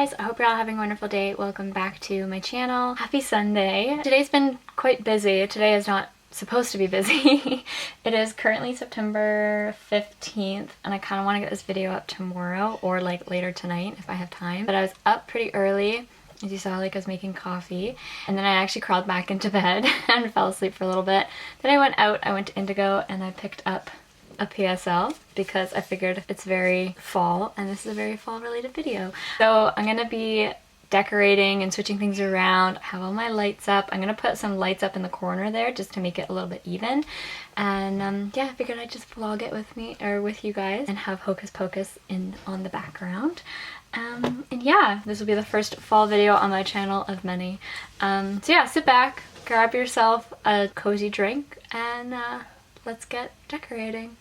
guys, I hope you're all having a wonderful day. Welcome back to my channel. Happy Sunday. Today's been quite busy. Today is not supposed to be busy. It is currently September 15th and I kind of want to get this video up tomorrow or like later tonight if I have time. But I was up pretty early. As you saw, like I was making coffee and then I actually crawled back into bed and fell asleep for a little bit. Then I went out, I went to Indigo and I picked up a PSL because I figured it's very fall and this is a very fall related video. So I'm gonna be decorating and switching things around. I have all my lights up. I'm gonna put some lights up in the corner there just to make it a little bit even. And yeah, I figured I'd just vlog it with me or with you guys and have Hocus Pocus on the background. And yeah, this will be the first fall video on my channel of many. So yeah, sit back, grab yourself a cozy drink, and let's get decorating.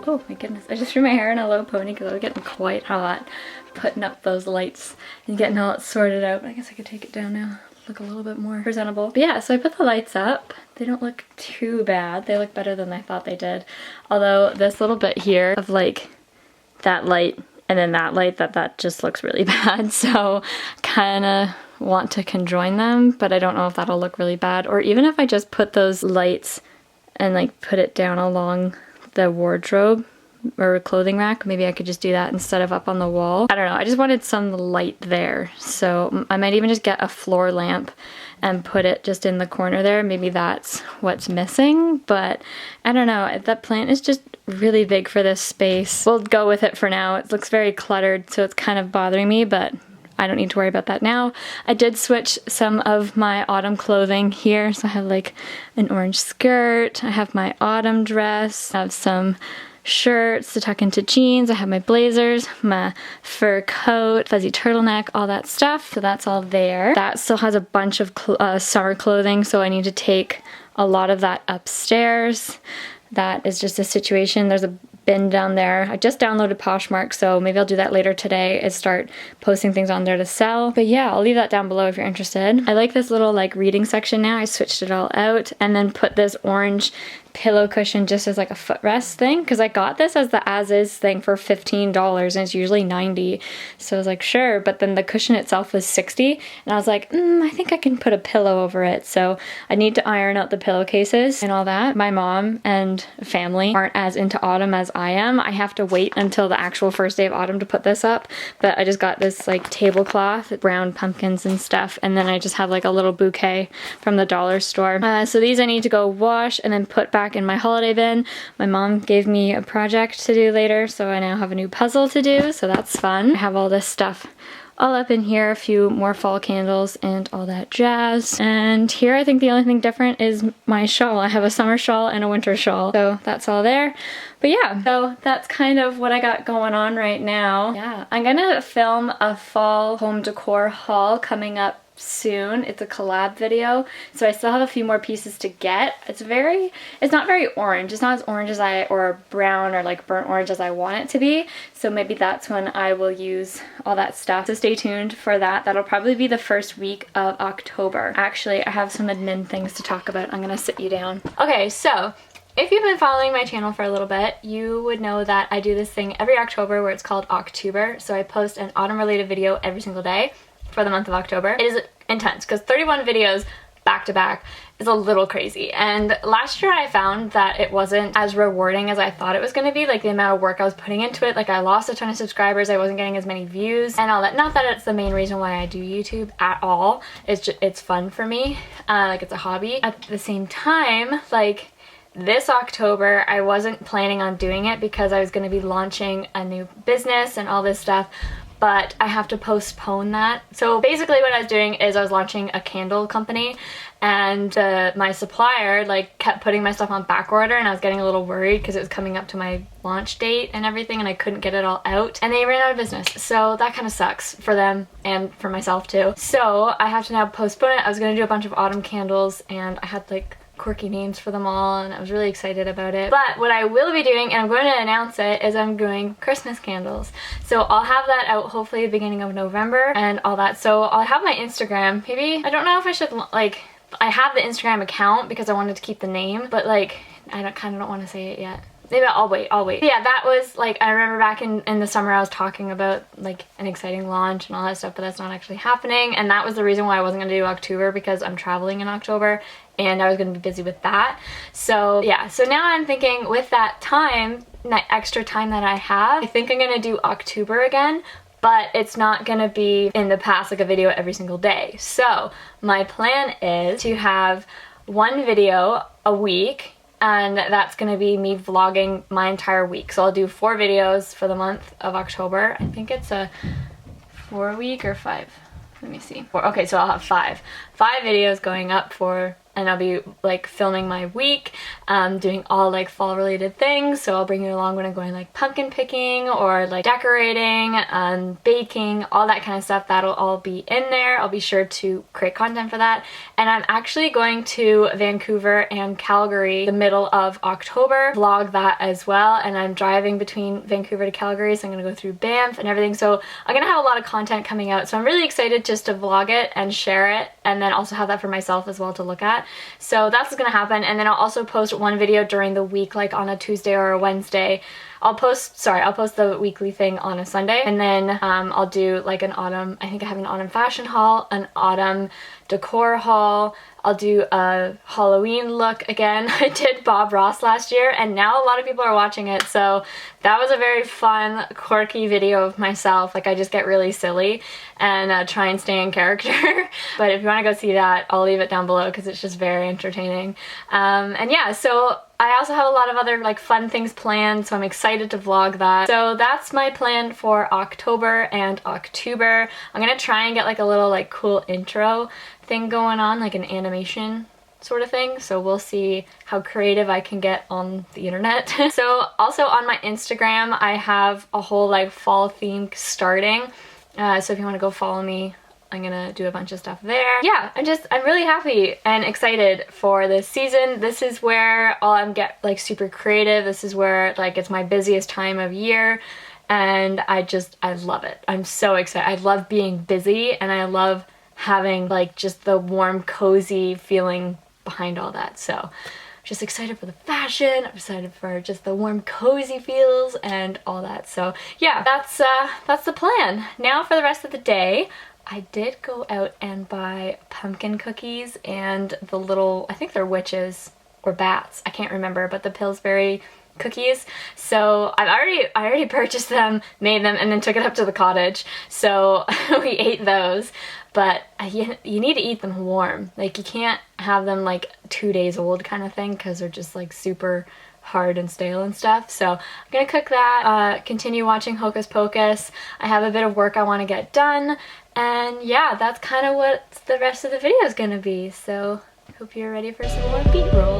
Oh my goodness, I just threw my hair in a low pony because I was getting quite hot putting up those lights and getting all it sorted out. I guess I could take it down now, look a little bit more presentable. But yeah, so I put the lights up. They don't look too bad. They look better than I thought they did. Although this little bit here of like that light and then that light, that just looks really bad. So kind of want to conjoin them, but I don't know if that'll look really bad. Or even if I just put those lights and like put it down along the wardrobe or clothing rack, maybe I could just do that instead of up on the wall. I don't know, I just wanted some light there, so I might even just get a floor lamp and put it just in the corner there. Maybe that's what's missing, but I don't know, that plant is just really big for this space. We'll go with it for now. It looks very cluttered, so it's kind of bothering me, but I don't need to worry about that now. I did switch some of my autumn clothing here. So I have like an orange skirt, I have my autumn dress, I have some shirts to tuck into jeans, I have my blazers, my fur coat, fuzzy turtleneck, all that stuff. So that's all there. That still has a bunch of summer clothing, so I need to take a lot of that upstairs. That is just a situation. There's a bin down there. I just downloaded Poshmark, so maybe I'll do that later today and start posting things on there to sell. But yeah, I'll leave that down below if you're interested. I like this little like reading section now. I switched it all out and then put this orange pillow cushion just as like a footrest thing, because I got this as the as-is thing for $15 and it's usually $90. So I was like, sure, but then the cushion itself was $60 and I was like, I think I can put a pillow over it. So I need to iron out the pillowcases and all that. My mom and family aren't as into autumn as I am. I have to wait until the actual first day of autumn to put this up, but I just got this like tablecloth, brown pumpkins and stuff, and then I just have like a little bouquet from the dollar store. So these I need to go wash and then put back in my holiday bin. My mom gave me a project to do later, so I now have a new puzzle to do, so that's fun. I have all this stuff all up in here, a few more fall candles and all that jazz. And here I think the only thing different is my shawl. I have a summer shawl and a winter shawl, so that's all there. But yeah, so that's kind of what I got going on right now. Yeah, I'm gonna film a fall home decor haul coming up soon. It's a collab video, so I still have a few more pieces to get. It's not very orange. It's not as orange as or brown or like burnt orange as I want it to be, so maybe that's when I will use all that stuff. So stay tuned for that. That'll probably be the first week of October. Actually, I have some admin things to talk about. I'm gonna sit you down. Okay, so if you've been following my channel for a little bit, you would know that I do this thing every October where it's called October. So I post an autumn related video every single day for the month of October. It is intense because 31 videos back to back is a little crazy, and last year I found that it wasn't as rewarding as I thought it was going to be. Like the amount of work I was putting into it, like I lost a ton of subscribers, I wasn't getting as many views and all that. Not that it's the main reason why I do YouTube at all, it's just, it's fun for me, like it's a hobby. At the same time, like this October I wasn't planning on doing it because I was going to be launching a new business and all this stuff, but I have to postpone that. So basically what I was doing is I was launching a candle company, and my supplier like kept putting my stuff on back order, and I was getting a little worried because it was coming up to my launch date and everything and I couldn't get it all out, and they ran out of business. So that kind of sucks for them and for myself too. So I have to now postpone it. I was gonna do a bunch of autumn candles and I had like quirky names for them all and I was really excited about it. But what I will be doing, and I'm going to announce it, is I'm doing Christmas candles. So I'll have that out hopefully at the beginning of November and all that. So I'll have my Instagram. Maybe, I don't know if I should, like, I have the Instagram account because I wanted to keep the name, but like, I kind of don't want to say it yet. Maybe I'll wait. Yeah, that was like, I remember back in the summer I was talking about like an exciting launch and all that stuff, but that's not actually happening, and that was the reason why I wasn't going to do October, because I'm traveling in October and I was going to be busy with that. So yeah, so now I'm thinking with that time, that extra time that I have, I think I'm going to do October again, but it's not going to be in the past like a video every single day. So my plan is to have one video a week, and that's going to be me vlogging my entire week. So I'll do 4 videos for the month of October. I think it's a 4 week or 5. Let me see. Okay, so I'll have 5 videos going up for, and I'll be like filming my week, doing all like fall related things. So I'll bring you along when I'm going like pumpkin picking or like decorating, baking, all that kind of stuff. That'll all be in there. I'll be sure to create content for that. And I'm actually going to Vancouver and Calgary the middle of October, vlog that as well. And I'm driving between Vancouver to Calgary, so I'm gonna go through Banff and everything. So I'm gonna have a lot of content coming out. So I'm really excited just to vlog it and share it, and then also have that for myself as well to look at. So that's what's gonna happen. And then I'll also post one video during the week, like on a Tuesday or a Wednesday. I'll post the weekly thing on a Sunday, and then I'll do like an autumn, I think I have an autumn fashion haul, an autumn decor haul. I'll do a Halloween look again. I did Bob Ross last year, and now a lot of people are watching it, so that was a very fun, quirky video of myself. Like I just get really silly and try and stay in character. But if you want to go see that, I'll leave it down below because it's just very entertaining. And yeah, so I also have a lot of other like fun things planned, so I'm excited to vlog that. So that's my plan for October and October. I'm gonna try and get like a little like cool intro thing going on, like an animation sort of thing. So we'll see how creative I can get on the internet. So also on my Instagram, I have a whole like fall theme starting. So if you want to go follow me I'm gonna do a bunch of stuff there. Yeah, I'm really happy and excited for this season. This is where I'll get like super creative. This is where like it's my busiest time of year, and I love it. I'm so excited. I love being busy, and I love having like just the warm, cozy feeling behind all that. So just excited for the fashion, I'm excited for just the warm, cozy feels and all that. So yeah, that's the plan. Now for the rest of the day, I did go out and buy pumpkin cookies and the little, I think they're witches or bats, I can't remember, but the Pillsbury cookies. So I already purchased them, made them, and then took it up to the cottage. So we ate those, but you need to eat them warm. Like you can't have them like 2 days old kind of thing, because they're just like super hard and stale and stuff. So I'm gonna cook that, continue watching Hocus Pocus. I have a bit of work I want to get done, and yeah, that's kind of what the rest of the video is gonna be. So hope you're ready for some more beat roll.